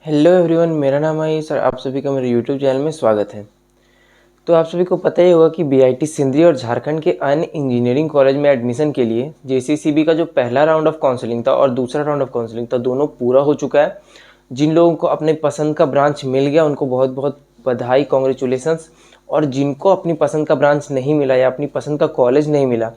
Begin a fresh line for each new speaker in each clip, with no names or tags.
Hello everyone, मेरा नाम है सर। आप सभी का मेरे यूट्यूब चैनल में स्वागत है। तो आप सभी को पता ही होगा कि बीआईटी सिंदरी और झारखंड के अन्य इंजीनियरिंग कॉलेज में एडमिशन के लिए जेसीसीबी का जो पहला राउंड ऑफ काउंसलिंग था और दूसरा राउंड ऑफ काउंसलिंग था, दोनों पूरा हो चुका है। जिन लोगों को अपने पसंद का ब्रांच मिल गया उनको बहुत बहुत बधाई, कॉन्ग्रेचुलेसन्स। और जिनको अपनी पसंद का ब्रांच नहीं मिला या अपनी पसंद का कॉलेज नहीं मिला,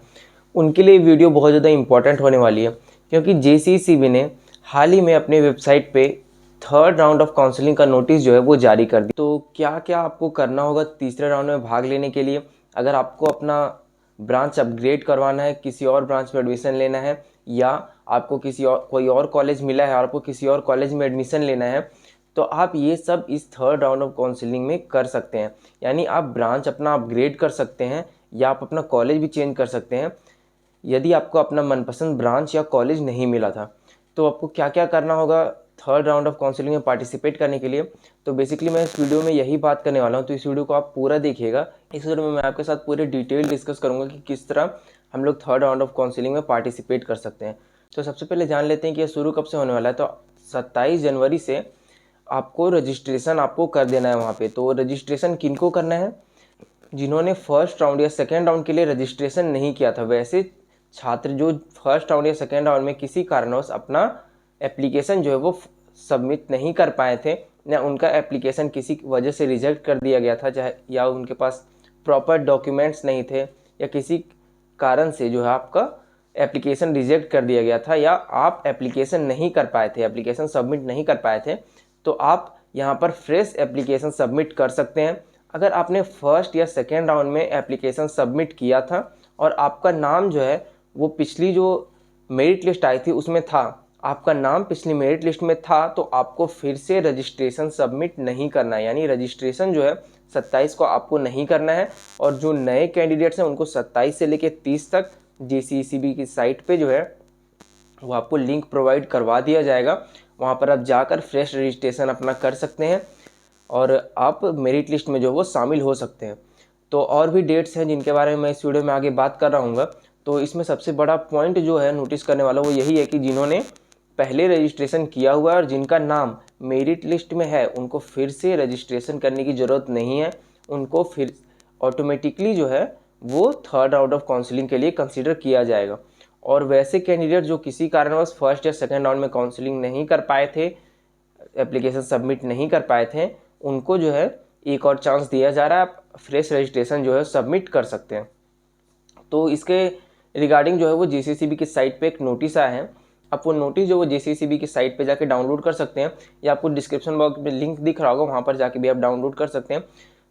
उनके लिए वीडियो बहुत ज़्यादा इंपॉर्टेंट होने वाली है, क्योंकि जेसीसीबी ने हाल ही में अपने वेबसाइट पे थर्ड राउंड ऑफ काउंसलिंग का नोटिस जो है वो जारी कर दिया। तो क्या क्या आपको करना होगा तीसरे राउंड में भाग लेने के लिए? अगर आपको अपना ब्रांच अपग्रेड करवाना है, किसी और ब्रांच में एडमिशन लेना है, या आपको किसी और कोई और कॉलेज मिला है और आपको किसी और कॉलेज में एडमिशन लेना है, तो आप ये सब इस थर्ड राउंड ऑफ काउंसलिंग में कर सकते हैं। यानी आप ब्रांच अपना अपग्रेड कर सकते हैं या आप अपना कॉलेज भी चेंज कर सकते हैं यदि आपको अपना मनपसंद ब्रांच या कॉलेज नहीं मिला था। तो आपको क्या क्या करना होगा थर्ड राउंड ऑफ काउंसलिंग में पार्टिसिपेट करने के लिए? तो बेसिकली मैं इस वीडियो में यही बात करने वाला हूँ, तो इस वीडियो को आप पूरा देखिएगा। इस वीडियो में मैं आपके साथ पूरे डिटेल डिस्कस करूँगा कि किस तरह हम लोग थर्ड राउंड ऑफ काउंसलिंग में पार्टिसिपेट कर सकते हैं। तो सबसे पहले जान लेते हैं कि ये शुरू कब से होने वाला है। तो 27 जनवरी से आपको रजिस्ट्रेशन आपको कर देना है वहाँ पे। तो रजिस्ट्रेशन किनको करना है? जिन्होंने फर्स्ट राउंड या सेकेंड राउंड के लिए रजिस्ट्रेशन नहीं किया था, वैसे छात्र जो फर्स्ट राउंड या सेकेंड राउंड में किसी कारणवश अपना एप्लीकेशन जो है वो सबमिट नहीं कर पाए थे, या उनका एप्लीकेशन किसी वजह से रिजेक्ट कर दिया गया था, चाहे या उनके पास प्रॉपर डॉक्यूमेंट्स नहीं थे, या किसी कारण से जो है आपका एप्लीकेशन रिजेक्ट कर दिया गया था, या आप एप्लीकेशन नहीं कर पाए थे, एप्लीकेशन सबमिट नहीं कर पाए थे, तो आप यहाँ पर फ्रेश एप्लीकेशन सबमिट कर सकते हैं। अगर आपने फर्स्ट या सेकेंड राउंड में एप्लीकेशन सबमिट किया था और आपका नाम जो है वो पिछली जो मेरिट लिस्ट आई थी उसमें था, आपका नाम पिछली मेरिट लिस्ट में था, तो आपको फिर से रजिस्ट्रेशन सबमिट नहीं करना है। यानी रजिस्ट्रेशन जो है 27 को आपको नहीं करना है। और जो नए कैंडिडेट्स हैं उनको 27 से लेकर 30 तक जेसीसीबी की साइट पे जो है वो आपको लिंक प्रोवाइड करवा दिया जाएगा। वहाँ पर आप जाकर फ्रेश रजिस्ट्रेशन अपना कर सकते हैं और आप मेरिट लिस्ट में जो वो शामिल हो सकते हैं। तो और भी डेट्स हैं जिनके बारे में मैं इस वीडियो में आगे बात कर रहा हूँ। तो इसमें सबसे बड़ा पॉइंट जो है नोटिस करने वाला वो यही है कि जिन्होंने पहले रजिस्ट्रेशन किया हुआ है और जिनका नाम मेरिट लिस्ट में है, उनको फिर से रजिस्ट्रेशन करने की ज़रूरत नहीं है। उनको फिर ऑटोमेटिकली जो है वो थर्ड राउंड ऑफ काउंसलिंग के लिए कंसिडर किया जाएगा। और वैसे कैंडिडेट जो किसी कारणवश फर्स्ट या सेकेंड राउंड में काउंसलिंग नहीं कर पाए थे, एप्लीकेशन सबमिट नहीं कर पाए थे, उनको जो है एक और चांस दिया जा रहा है। आप फ्रेश रजिस्ट्रेशन जो है सबमिट कर सकते हैं। तो इसके रिगार्डिंग जो है वो जेसीसीबी की साइट पे एक नोटिस आया है। आप वो नोटिस जो वो जेसीसीबी की साइट पे जाके डाउनलोड कर सकते हैं, या आपको डिस्क्रिप्शन बॉक्स में लिंक दिख रहा होगा, वहाँ पर जाके भी आप डाउनलोड कर सकते हैं।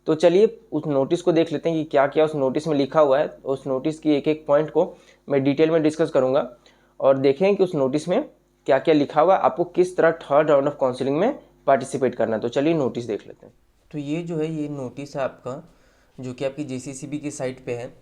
तो चलिए उस नोटिस को देख लेते हैं कि क्या क्या उस नोटिस में लिखा हुआ है। उस नोटिस की एक एक पॉइंट को मैं डिटेल में डिस्कस करूँगा और देखें कि उस नोटिस में क्या क्या लिखा हुआ है, आपको किस तरह थर्ड राउंड ऑफ काउंसलिंग में पार्टिसिपेट करना है। तो चलिए नोटिस देख लेते हैं। तो ये जो है ये नोटिस है आपका, जो कि आपकी जेसीसीबी की साइट पे है।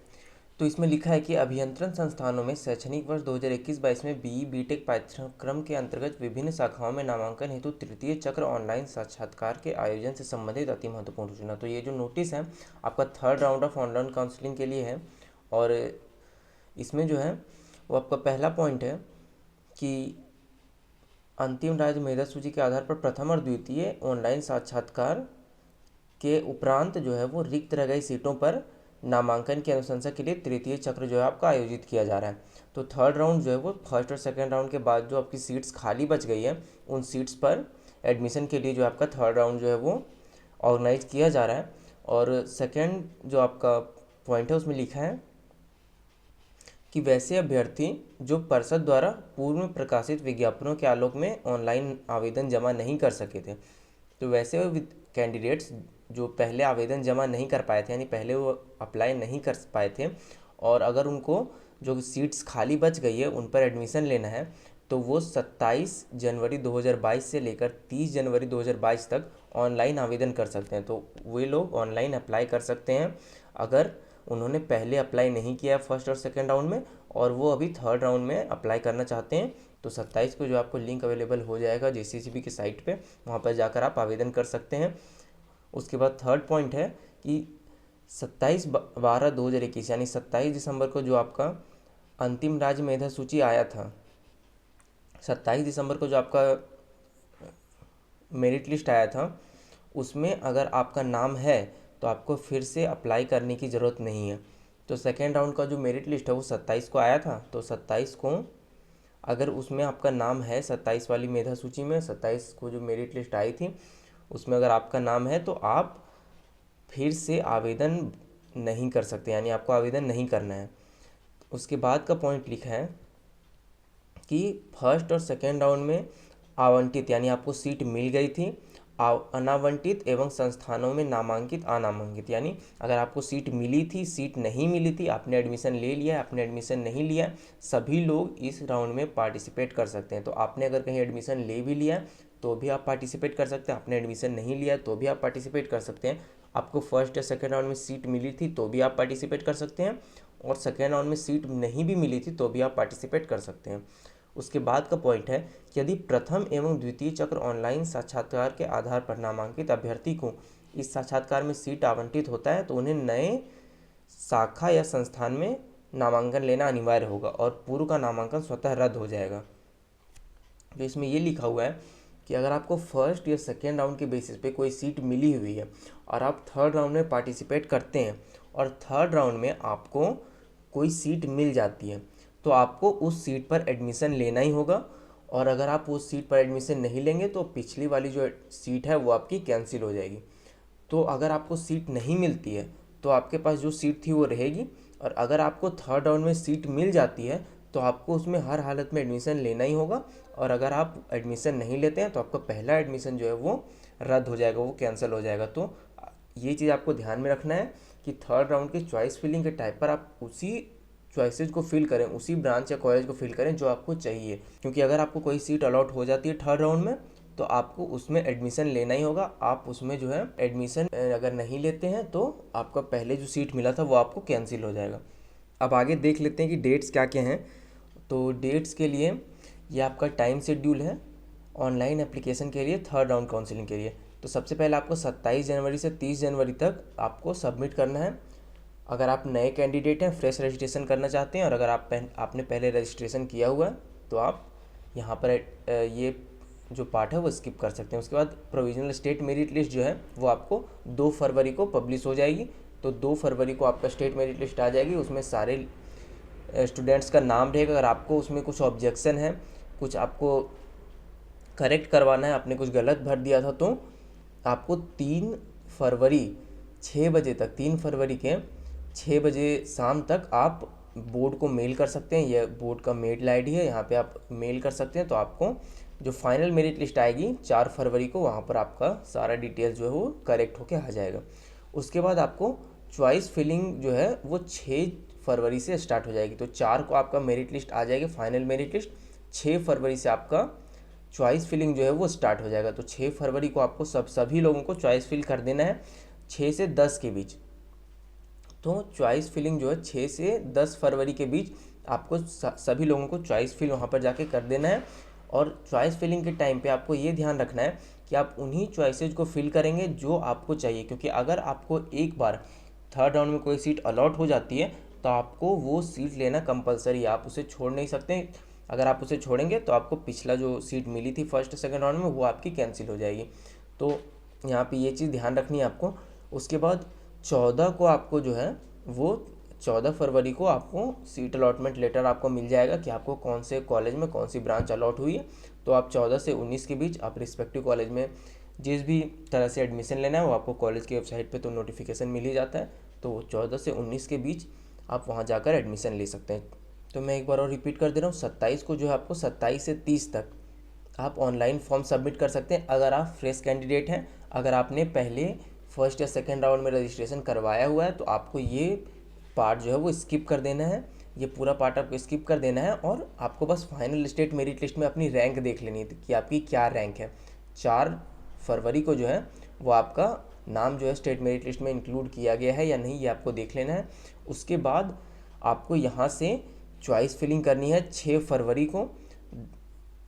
तो इसमें लिखा है कि अभियंत्रण संस्थानों में शैक्षणिक वर्ष 2021-22 में बीई बीटेक पाठ्यक्रम के अंतर्गत विभिन्न शाखाओं में नामांकन हेतु तृतीय चक्र ऑनलाइन साक्षात्कार के आयोजन से संबंधित अति महत्वपूर्ण सूचना। तो ये जो नोटिस है आपका third round of online counselling के लिए है। और इसमें जो है वो आपका पहला पॉइंट है कि अंतिम राज्य मेधा सूची के आधार पर प्रथम और द्वितीय ऑनलाइन साक्षात्कार के उपरांत जो है वो रिक्त रह गई सीटों पर नामांकन की अनुशंसा के लिए तृतीय चक्र जो है आपका आयोजित किया जा रहा है। तो थर्ड राउंड जो है वो फर्स्ट और सेकंड राउंड के बाद जो आपकी सीट्स खाली बच गई है, उन सीट्स पर एडमिशन के लिए जो आपका थर्ड राउंड जो है वो ऑर्गेनाइज किया जा रहा है। और सेकंड जो आपका पॉइंट है उसमें लिखा है कि वैसे अभ्यर्थी जो परिषद द्वारा पूर्व में प्रकाशित विज्ञापनों के आलोक में ऑनलाइन आवेदन जमा नहीं कर सके थे, तो वैसे कैंडिडेट्स जो पहले आवेदन जमा नहीं कर पाए थे, यानी पहले वो अप्लाई नहीं कर पाए थे, और अगर उनको जो सीट्स खाली बच गई है उन पर एडमिशन लेना है, तो वो 27 जनवरी 2022 से लेकर 30 जनवरी 2022 तक ऑनलाइन आवेदन कर सकते हैं। तो वे लोग ऑनलाइन अप्लाई कर सकते हैं अगर उन्होंने पहले अप्लाई नहीं किया फर्स्ट और सेकेंड राउंड में और वो अभी थर्ड राउंड में अप्लाई करना चाहते हैं। तो 27 को जो आपको लिंक अवेलेबल हो जाएगा जेसीसीबी की साइट पे, वहाँ पर जाकर आप आवेदन कर सकते हैं। उसके बाद थर्ड पॉइंट है कि 27/12/2021 यानी 27 दिसंबर को जो आपका अंतिम राज्य मेधा सूची आया था, 27 दिसंबर को जो आपका मेरिट लिस्ट आया था उसमें अगर आपका नाम है तो आपको फिर से अप्लाई करने की ज़रूरत नहीं है। तो सेकेंड राउंड का जो मेरिट लिस्ट है वो 27 को आया था, तो 27 को अगर उसमें आपका नाम है 27 वाली मेधा सूची में, 27 को जो मेरिट लिस्ट आई थी उसमें अगर आपका नाम है तो आप फिर से आवेदन नहीं कर सकते, यानी आपको आवेदन नहीं करना है। उसके बाद का पॉइंट लिखा है कि फर्स्ट और सेकेंड राउंड में आवंटित यानी आपको सीट मिल गई थी, अनावंटित एवं संस्थानों में नामांकित अनामांकित, यानी अगर आपको सीट मिली थी, सीट नहीं मिली थी, आपने एडमिशन ले लिया, आपने एडमिशन नहीं लिया, सभी लोग इस राउंड में पार्टिसिपेट कर सकते हैं। तो आपने अगर कहीं एडमिशन ले भी लिया तो भी आप पार्टिसिपेट कर सकते हैं, आपने एडमिशन नहीं लिया तो भी आप पार्टिसिपेट कर सकते हैं। आपको फर्स्ट या सेकेंड राउंड में सीट मिली थी तो भी आप पार्टिसिपेट कर सकते हैं, और सेकेंड राउंड में सीट नहीं भी मिली थी तो भी आप पार्टिसिपेट कर सकते हैं। उसके बाद का पॉइंट है कि यदि प्रथम एवं द्वितीय चक्र ऑनलाइन साक्षात्कार के आधार पर नामांकित अभ्यर्थी को इस साक्षात्कार में सीट आवंटित होता है तो उन्हें नए शाखा या संस्थान में नामांकन लेना अनिवार्य होगा और पूर्व का नामांकन स्वतः रद्द हो जाएगा। जो इसमें ये लिखा हुआ है कि अगर आपको फर्स्ट या सेकेंड राउंड के बेसिस पे कोई सीट मिली हुई है और आप थर्ड राउंड में पार्टिसिपेट करते हैं और थर्ड राउंड में आपको कोई सीट मिल जाती है तो आपको उस सीट पर एडमिशन लेना ही होगा, और अगर आप उस सीट पर एडमिशन नहीं लेंगे तो पिछली वाली जो सीट है वो आपकी कैंसिल हो जाएगी। तो अगर आपको सीट नहीं मिलती है तो आपके पास जो सीट थी वो रहेगी, और अगर आपको थर्ड राउंड में सीट मिल जाती है तो आपको उसमें हर हालत में एडमिशन लेना ही होगा, और अगर आप एडमिशन नहीं लेते हैं तो आपका पहला एडमिशन जो है वो रद्द हो जाएगा, वो कैंसिल हो जाएगा। तो ये चीज़ आपको ध्यान में रखना है कि थर्ड राउंड की चॉइस फिलिंग के टाइप पर आप उसी चॉइसेस को फिल करें, उसी ब्रांच या कॉलेज को फिल करें जो आपको चाहिए, क्योंकि अगर आपको कोई सीट अलॉट हो जाती है थर्ड राउंड में तो आपको उसमें एडमिशन लेना ही होगा। आप उसमें जो है एडमिशन अगर नहीं लेते हैं तो आपका पहले जो सीट मिला था वो आपको कैंसिल हो जाएगा। अब आगे देख लेते हैं कि डेट्स क्या क्या हैं। तो डेट्स के लिए ये आपका टाइम शेड्यूल है ऑनलाइन एप्लीकेशन के लिए थर्ड राउंड काउंसलिंग के लिए। तो सबसे पहले आपको 27 जनवरी से 30 जनवरी तक आपको सबमिट करना है। अगर आप नए कैंडिडेट हैं, फ्रेश रजिस्ट्रेशन करना चाहते हैं, और अगर आपने पहले रजिस्ट्रेशन किया हुआ है तो आप यहाँ पर ये जो पार्ट है वो स्किप कर सकते हैं। उसके बाद प्रोविजनल स्टेट मेरिट लिस्ट जो है वो आपको 2 फरवरी को पब्लिश हो जाएगी। तो 2 फरवरी को आपका स्टेट मेरिट लिस्ट आ जाएगी, उसमें सारे स्टूडेंट्स का नाम रहेगा। अगर आपको उसमें कुछ ऑब्जेक्शन है, कुछ आपको करेक्ट करवाना है, आपने कुछ गलत भर दिया था, तो आपको 3 फरवरी 6 बजे तक, 3 फरवरी के 6 बजे शाम तक आप बोर्ड को मेल कर सकते हैं। यह बोर्ड का मेल आईडी है, यहाँ पे आप मेल कर सकते हैं। तो आपको जो फाइनल मेरिट लिस्ट आएगी 4 फरवरी को, वहाँ पर आपका सारा डिटेल्स जो है वो करेक्ट होके आ जाएगा। उसके बाद आपको चॉइस फिलिंग जो है वो 6 फरवरी से स्टार्ट हो जाएगी। तो 4 को आपका मेरिट लिस्ट आ जाएगी, फाइनल मेरिट लिस्ट। 6 फरवरी से आपका चॉइस फिलिंग जो है वो स्टार्ट हो जाएगा। तो 6 फरवरी को आपको सभी लोगों को चॉइस फिल कर देना है 6 से 10 के बीच। तो चॉइस फिलिंग जो है 6 से 10 फरवरी के बीच आपको सभी लोगों को चॉइस फिल वहाँ पर जाके कर देना है। और चॉइस फिलिंग के टाइम पे आपको ये ध्यान रखना है कि आप उन्हीं चॉइसेस को फिल करेंगे जो आपको चाहिए, क्योंकि अगर आपको एक बार थर्ड राउंड में कोई सीट अलॉट हो जाती है तो आपको वो सीट लेना कंपलसरी है, आप उसे छोड़ नहीं सकते। अगर आप उसे छोड़ेंगे तो आपको पिछला जो सीट मिली थी फर्स्ट सेकेंड राउंड में वो आपकी कैंसिल हो जाएगी। तो यहाँ पे ये चीज़ ध्यान रखनी है आपको। उसके बाद 14 को आपको जो है वो 14 फरवरी को आपको सीट अलॉटमेंट लेटर आपको मिल जाएगा कि आपको कौन से कॉलेज में कौन सी ब्रांच अलॉट हुई है। तो आप 14 से 19 के बीच आप रिस्पेक्टिव कॉलेज में जिस भी तरह से एडमिशन लेना है वो आपको कॉलेज की वेबसाइट पे तो नोटिफिकेशन मिल ही जाता है। तो 14 से 19 के बीच आप वहाँ जाकर एडमिशन ले सकते हैं। तो मैं एक बार और रिपीट कर दे रहा हूँ, 27 को जो है आपको 27 से 30 तक आप ऑनलाइन फॉर्म सबमिट कर सकते हैं अगर आप फ्रेश कैंडिडेट हैं। अगर आपने पहले फर्स्ट या सेकेंड राउंड में रजिस्ट्रेशन करवाया हुआ है तो आपको ये पार्ट जो है वो स्किप कर देना है, ये पूरा पार्ट आपको स्किप कर देना है, और आपको बस फाइनल स्टेट मेरिट लिस्ट में अपनी रैंक देख लेनी है कि आपकी क्या रैंक है। 4 फरवरी को जो है वो आपका नाम जो है स्टेट मेरिट लिस्ट में इंक्लूड किया गया है या नहीं, ये आपको देख लेना है। उसके बाद आपको यहाँ से चॉइस फिलिंग करनी है 6 फरवरी को,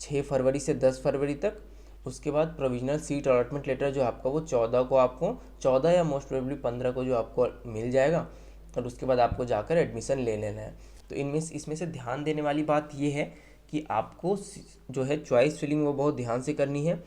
6 फरवरी से 10 फरवरी तक। उसके बाद प्रोविजनल सीट अलॉटमेंट लेटर जो आपका वो 14 को आपको 14 या मोस्ट प्रोबेबली 15 को जो आपको मिल जाएगा, और उसके बाद आपको जाकर एडमिशन ले लेना है। तो इसमें से ध्यान देने वाली बात ये है कि आपको जो है चॉइस फिलिंग वो बहुत ध्यान से करनी है,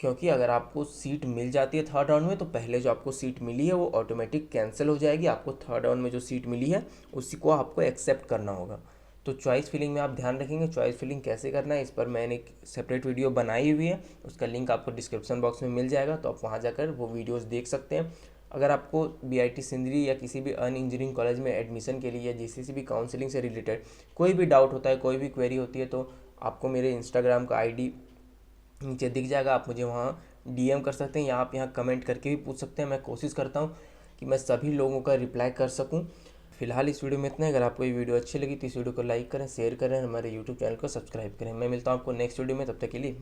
क्योंकि अगर आपको सीट मिल जाती है थर्ड राउंड में तो पहले जो आपको सीट मिली है वो ऑटोमेटिक कैंसिल हो जाएगी। आपको थर्ड राउंड में जो सीट मिली है उसी को आपको एक्सेप्ट करना होगा। तो चॉइस फिलिंग में आप ध्यान रखेंगे। चॉइस फिलिंग कैसे करना है इस पर मैंने एक सेपरेट वीडियो बनाई हुई है, उसका लिंक आपको डिस्क्रिप्शन बॉक्स में मिल जाएगा, तो आप वहाँ जाकर वो वीडियोस देख सकते हैं। अगर आपको BIT सिंदरी या किसी भी अन्य इंजीनियरिंग कॉलेज में एडमिशन के लिए या JCCB काउंसलिंग से रिलेटेड कोई भी डाउट होता है, कोई भी क्वेरी होती है, तो आपको मेरे इंस्टाग्राम का ID नीचे दिख जाएगा, आप मुझे वहाँ DM कर सकते हैं या आप यहाँ कमेंट करके भी पूछ सकते हैं। मैं कोशिश करता हूँ कि मैं सभी लोगों का रिप्लाई कर सकूँ। फिलहाल इस वीडियो में इतना है। अगर आपको ये वीडियो अच्छी लगी तो इस वीडियो को लाइक करें, शेयर करें, हमारे यूट्यूब चैनल को सब्सक्राइब करें। मैं मिलता हूँ आपको नेक्स्ट वीडियो में, तब तक के लिए।